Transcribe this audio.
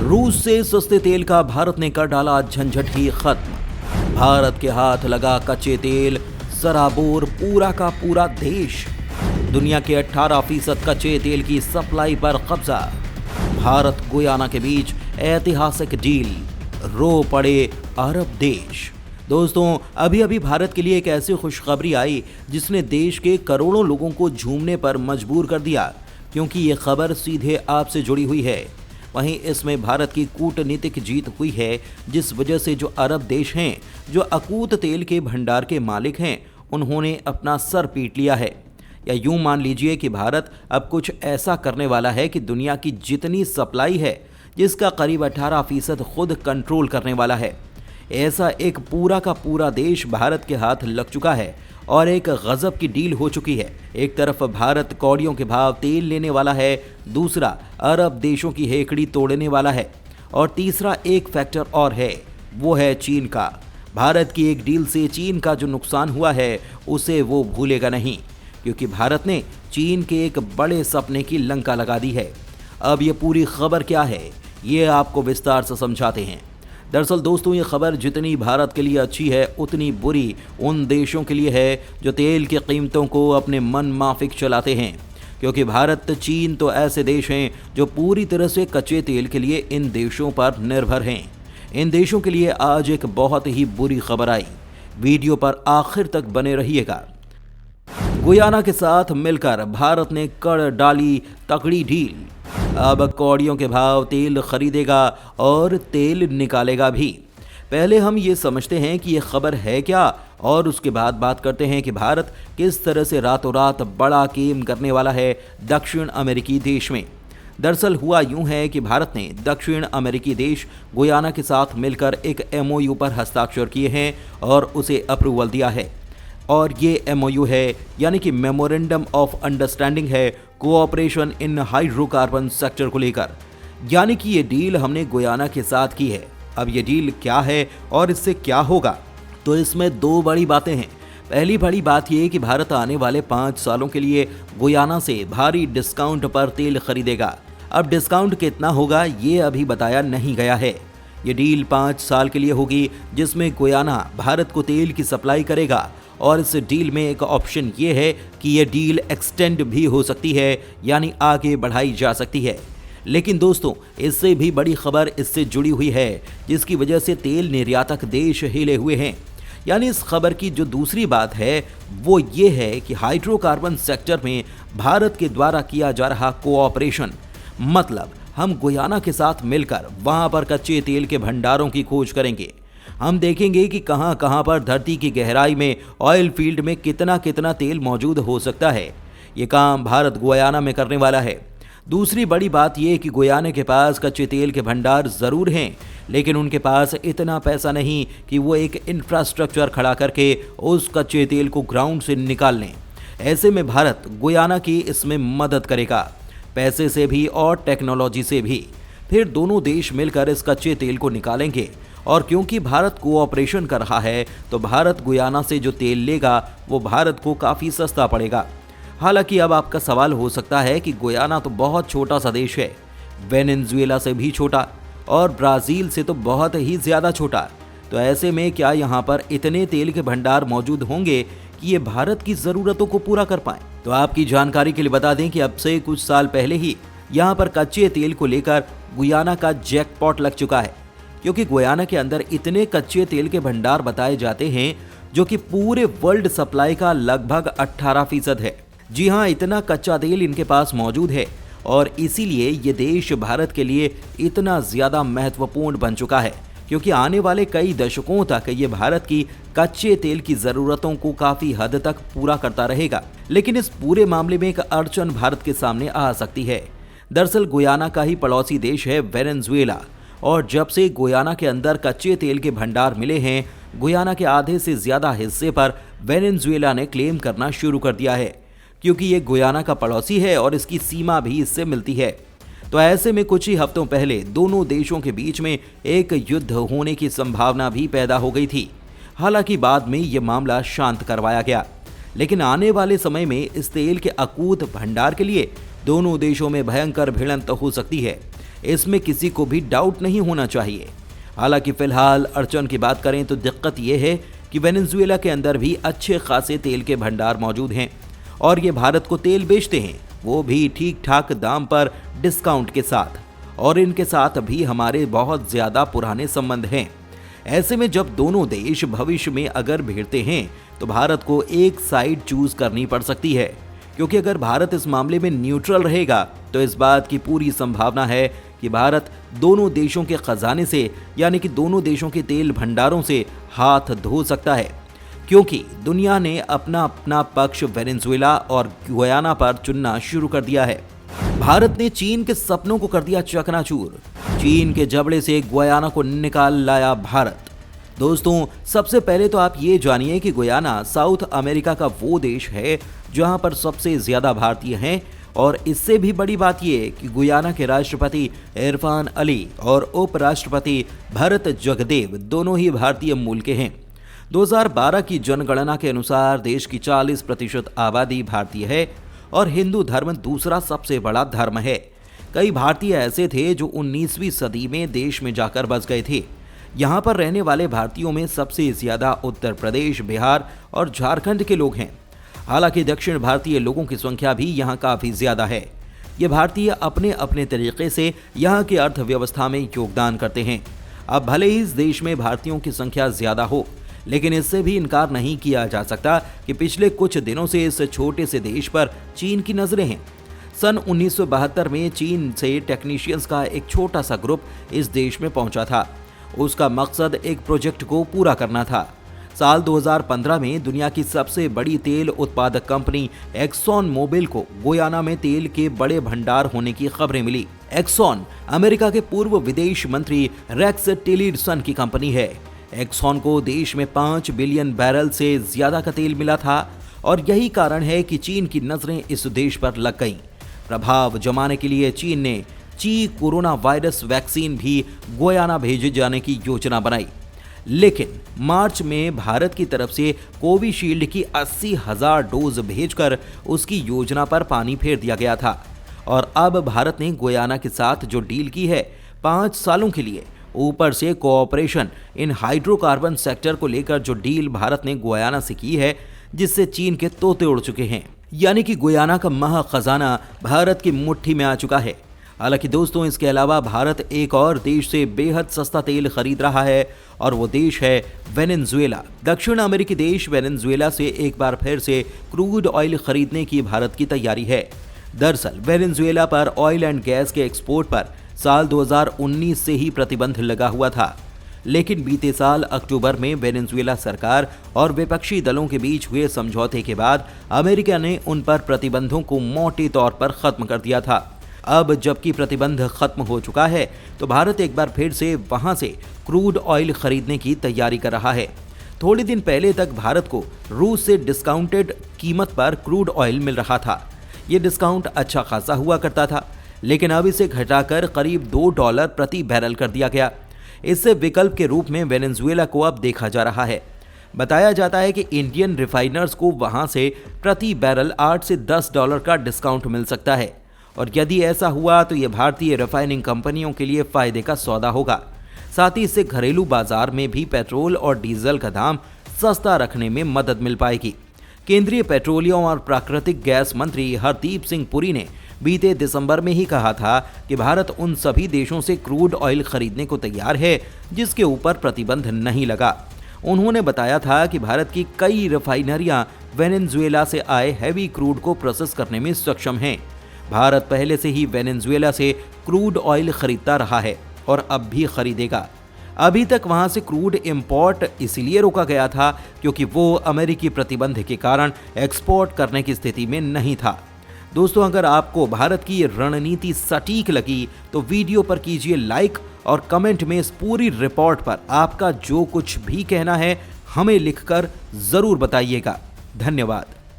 रूस से सस्ते तेल का भारत ने कर डाला झंझट ही खत्म। भारत के हाथ लगा कच्चे तेल सराबोर पूरा का पूरा देश। दुनिया के 18% कच्चे तेल की सप्लाई पर कब्जा। भारत गुयाना के बीच ऐतिहासिक डील। रो पड़े अरब देश। दोस्तों, अभी अभी भारत के लिए एक ऐसी खुशखबरी आई जिसने देश के करोड़ों लोगों को झूमने पर मजबूर कर दिया, क्योंकि ये खबर सीधे आपसे जुड़ी हुई है। वहीं इसमें भारत की कूटनीतिक जीत हुई है, जिस वजह से जो अरब देश हैं, जो अकूत तेल के भंडार के मालिक हैं, उन्होंने अपना सर पीट लिया है। या यूं मान लीजिए कि भारत अब कुछ ऐसा करने वाला है कि दुनिया की जितनी सप्लाई है, जिसका करीब 18% खुद कंट्रोल करने वाला है। ऐसा एक पूरा का पूरा देश भारत के हाथ लग चुका है और एक गजब की डील हो चुकी है। एक तरफ भारत कौड़ियों के भाव तेल लेने वाला है, दूसरा अरब देशों की हेकड़ी तोड़ने वाला है, और तीसरा एक फैक्टर और है, वो है चीन का। भारत की एक डील से चीन का जो नुकसान हुआ है उसे वो भूलेगा नहीं, क्योंकि भारत ने चीन के एक बड़े सपने की लंका लगा दी है। अब ये पूरी खबर क्या है, ये आपको विस्तार से समझाते हैं। दरअसल दोस्तों, ये खबर जितनी भारत के लिए अच्छी है, उतनी बुरी उन देशों के लिए है जो तेल की कीमतों को अपने मन माफिक चलाते हैं, क्योंकि भारत, चीन तो ऐसे देश हैं जो पूरी तरह से कच्चे तेल के लिए इन देशों पर निर्भर हैं। इन देशों के लिए आज एक बहुत ही बुरी खबर आई। वीडियो पर आखिर तक बने रहिएगा। गुयाना के साथ मिलकर भारत ने कर डाली तगड़ी डील। अब कौड़ियों के भाव तेल खरीदेगा और तेल निकालेगा भी। पहले हम ये समझते हैं कि ये खबर है क्या, और उसके बाद बात करते हैं कि भारत किस तरह से रातों रात बड़ा गेम करने वाला है दक्षिण अमेरिकी देश में। दरअसल हुआ यूं है कि भारत ने दक्षिण अमेरिकी देश गुयाना के साथ मिलकर एक MOU पर हस्ताक्षर किए हैं और उसे अप्रूवल दिया है। और ये MOU है, यानी कि मेमोरेंडम ऑफ अंडरस्टैंडिंग है, कोऑपरेशन इन हाइड्रोकार्बन सेक्टर को लेकर। यानी कि ये डील हमने गुयाना के साथ की है। अब ये डील क्या है और इससे क्या होगा, तो इसमें दो बड़ी बातें हैं। पहली बड़ी बात ये कि भारत आने वाले 5 सालों के लिए गुयाना से भारी डिस्काउंट पर तेल खरीदेगा। अब डिस्काउंट कितना होगा ये अभी बताया नहीं गया है। ये डील 5 साल के लिए होगी, जिसमें गुयाना भारत को तेल की सप्लाई करेगा, और इस डील में एक ऑप्शन ये है कि ये डील एक्सटेंड भी हो सकती है, यानी आगे बढ़ाई जा सकती है। लेकिन दोस्तों, इससे भी बड़ी खबर इससे जुड़ी हुई है, जिसकी वजह से तेल निर्यातक देश हिले हुए हैं। यानी इस खबर की जो दूसरी बात है वो ये है कि हाइड्रोकार्बन सेक्टर में भारत के द्वारा किया जा रहा कोऑपरेशन, मतलब हम गुयाना के साथ मिलकर वहां पर कच्चे तेल के भंडारों की खोज करेंगे। हम देखेंगे कि कहां कहां पर धरती की गहराई में ऑयल फील्ड में कितना कितना तेल मौजूद हो सकता है। ये काम भारत गुयाना में करने वाला है। दूसरी बड़ी बात यह कि गुयाना के पास कच्चे तेल के भंडार जरूर हैं, लेकिन उनके पास इतना पैसा नहीं कि वो एक इंफ्रास्ट्रक्चर खड़ा करके उस कच्चे तेल को ग्राउंड से निकाल लें। ऐसे में भारत गुयाना की इसमें मदद करेगा, पैसे से भी और टेक्नोलॉजी से भी। फिर दोनों देश मिलकर इस कच्चे तेल को निकालेंगे, और क्योंकि भारत कोऑपरेशन कर रहा है तो भारत गुयाना से जो तेल लेगा वो भारत को काफ़ी सस्ता पड़ेगा। हालांकि अब आपका सवाल हो सकता है कि गुयाना तो बहुत छोटा सा देश है, वेनेजुएला से भी छोटा और ब्राज़ील से तो बहुत ही ज़्यादा छोटा। तो ऐसे में क्या यहाँ पर इतने तेल के भंडार मौजूद होंगे कि ये भारत की ज़रूरतों को पूरा कर पाएँ? तो आपकी जानकारी के लिए बता दें कि अब से कुछ साल पहले ही यहाँ पर कच्चे तेल को लेकर गुयाना का जैकपॉट लग चुका है, क्योंकि गुयाना के अंदर इतने कच्चे तेल के भंडार बताए जाते हैं जो कि पूरे वर्ल्ड सप्लाई का लगभग 18% है। जी हाँ, इतना कच्चा तेल इनके पास मौजूद है, और इसीलिए ये देश भारत के लिए इतना ज़्यादा महत्वपूर्ण बन चुका है, क्योंकि आने वाले कई दशकों तक ये भारत की कच्चे तेल की ज़रूरतों को काफ़ी हद तक पूरा करता रहेगा। लेकिन इस पूरे मामले में एक अड़चन भारत के सामने आ सकती है। दरअसल गुयाना का ही पड़ोसी देश है वेनेजुएला, और जब से गुयाना के अंदर कच्चे तेल के भंडार मिले हैं, गुयाना के आधे से ज़्यादा हिस्से पर वेनेजुएला ने क्लेम करना शुरू कर दिया है, क्योंकि ये गुयाना का पड़ोसी है और इसकी सीमा भी इससे मिलती है। तो ऐसे में कुछ ही हफ्तों पहले दोनों देशों के बीच में एक युद्ध होने की संभावना भी पैदा हो गई थी। हालांकि बाद में ये मामला शांत करवाया गया, लेकिन आने वाले समय में इस तेल के अकूत भंडार के लिए दोनों देशों में भयंकर भिड़ंत हो सकती है। इसमें किसी को भी डाउट नहीं होना चाहिए। हालांकि फिलहाल अड़चन की बात करें तो दिक्कत यह है कि वेनेजुएला के अंदर भी अच्छे खासे तेल के भंडार मौजूद हैं और ये भारत को तेल बेचते हैं, वो भी ठीक ठाक दाम पर डिस्काउंट के साथ, और इनके साथ भी हमारे बहुत ज्यादा पुराने संबंध हैं। ऐसे में जब दोनों देश भविष्य में अगर भिड़ते हैं तो भारत को एक साइड चूज करनी पड़ सकती है, क्योंकि अगर भारत इस मामले में न्यूट्रल रहेगा तो इस बात की पूरी संभावना है कि भारत दोनों देशों के खजाने से यानी कि दोनों देशों के तेल भंडारों से हाथ धो सकता है, क्योंकि दुनिया ने अपना अपना पक्ष वेनेजुएला और गुयाना पर चुनना शुरू कर दिया है। भारत ने चीन के सपनों को कर दिया चकनाचूर। चीन के जबड़े से गुयाना को निकाल लाया भारत। दोस्तों, सबसे पहले तो आप ये जानिए कि गुयाना साउथ अमेरिका का वो देश है जहां पर सबसे ज्यादा भारतीय हैं, और इससे भी बड़ी बात यह कि गुयाना के राष्ट्रपति इरफान अली और उपराष्ट्रपति भरत जगदेव दोनों ही भारतीय मूल के हैं। 2012 की जनगणना के अनुसार देश की 40% आबादी भारतीय है और हिंदू धर्म दूसरा सबसे बड़ा धर्म है। कई भारतीय ऐसे थे जो 19वीं सदी में देश में जाकर बस गए थे। यहाँ पर रहने वाले भारतीयों में सबसे ज्यादा उत्तर प्रदेश, बिहार और झारखंड के लोग हैं। हालांकि दक्षिण भारतीय लोगों की संख्या भी यहाँ काफी ज्यादा है। ये भारतीय अपने अपने तरीके से यहाँ की अर्थव्यवस्था में योगदान करते हैं। अब भले ही इस देश में भारतीयों की संख्या ज्यादा हो, लेकिन इससे भी इनकार नहीं किया जा सकता कि पिछले कुछ दिनों से इस छोटे से देश पर चीन की नजरें हैं। सन 1972 में चीन से टेक्नीशियंस का एक छोटा सा ग्रुप इस देश में पहुंचा था। उसका मकसद एक प्रोजेक्ट को पूरा करना था। साल 2015 में दुनिया की सबसे बड़ी तेल उत्पादक कंपनी एक्सॉन मोबिल को गुयाना में तेल के बड़े भंडार होने की खबरें मिली। एक्सॉन अमेरिका के पूर्व विदेश मंत्री रेक्स टिलरसन की कंपनी है। एक्सॉन को देश में 5 बिलियन बैरल से ज्यादा का तेल मिला था और यही कारण है कि चीन की नजरें इस देश पर लग गईं। प्रभाव जमाने के लिए चीन ने कोरोना वायरस वैक्सीन भी गुयाना भेजे जाने की योजना बनाई, लेकिन मार्च में भारत की तरफ से कोविशील्ड की 80,000 डोज भेजकर उसकी योजना पर पानी फेर दिया गया था। और अब भारत ने गुयाना के साथ जो डील की है 5 सालों के लिए, ऊपर से कोऑपरेशन इन हाइड्रोकार्बन सेक्टर को लेकर जो डील भारत ने गुयाना से की है, जिससे चीन के तोते उड़ चुके हैं। यानी कि गुयाना का महा खजाना भारत की मुट्ठी में आ चुका है। हालांकि दोस्तों, इसके अलावा भारत एक और देश से बेहद सस्ता तेल खरीद रहा है और वो देश है वेनेजुएला। दक्षिण अमेरिकी देश वेनेजुएला से एक बार फिर से क्रूड ऑयल खरीदने की भारत की तैयारी है। दरअसल वेनेजुएला पर ऑयल एंड गैस के एक्सपोर्ट पर साल 2019 से ही प्रतिबंध लगा हुआ था, लेकिन बीते साल अक्टूबर में वेनेजुएला सरकार और विपक्षी दलों के बीच हुए समझौते के बाद अमेरिका ने उन पर प्रतिबंधों को मोटे तौर पर खत्म कर दिया था। अब जबकि प्रतिबंध खत्म हो चुका है तो भारत एक बार फिर से वहां से क्रूड ऑयल खरीदने की तैयारी कर रहा है। थोड़े दिन पहले तक भारत को रूस से डिस्काउंटेड कीमत पर क्रूड ऑयल मिल रहा था। ये डिस्काउंट अच्छा खासा हुआ करता था, लेकिन अब इसे घटाकर करीब $2 प्रति बैरल कर दिया गया। इससे विकल्प के रूप में वेनेजुएला को अब देखा जा रहा है। बताया जाता है कि इंडियन रिफाइनर्स को वहां से प्रति बैरल $8 से $10 का डिस्काउंट मिल सकता है, और यदि ऐसा हुआ तो यह भारतीय रिफाइनिंग कंपनियों के लिए फायदे का सौदा होगा। साथ ही इससे घरेलू बाजार में भी पेट्रोल और डीजल का दाम सस्ता रखने में मदद मिल पाएगी। केंद्रीय पेट्रोलियम और प्राकृतिक गैस मंत्री हरदीप सिंह पुरी ने बीते दिसंबर में ही कहा था कि भारत उन सभी देशों से क्रूड ऑयल खरीदने को तैयार है जिसके ऊपर प्रतिबंध नहीं लगा। उन्होंने बताया था कि भारत की कई रिफाइनरियां वेनेजुएला से आए हैवी क्रूड को प्रोसेस करने में सक्षम हैं। भारत पहले से ही वेनेजुएला से क्रूड ऑयल खरीदता रहा है और अब भी खरीदेगा। अभी तक वहां से क्रूड इंपोर्ट इसलिए रोका गया था क्योंकि वो अमेरिकी प्रतिबंध के कारण एक्सपोर्ट करने की स्थिति में नहीं था। दोस्तों, अगर आपको भारत की ये रणनीति सटीक लगी तो वीडियो पर कीजिए लाइक और कमेंट में इस पूरी रिपोर्ट पर आपका जो कुछ भी कहना है हमें लिखकर जरूर बताइएगा। धन्यवाद।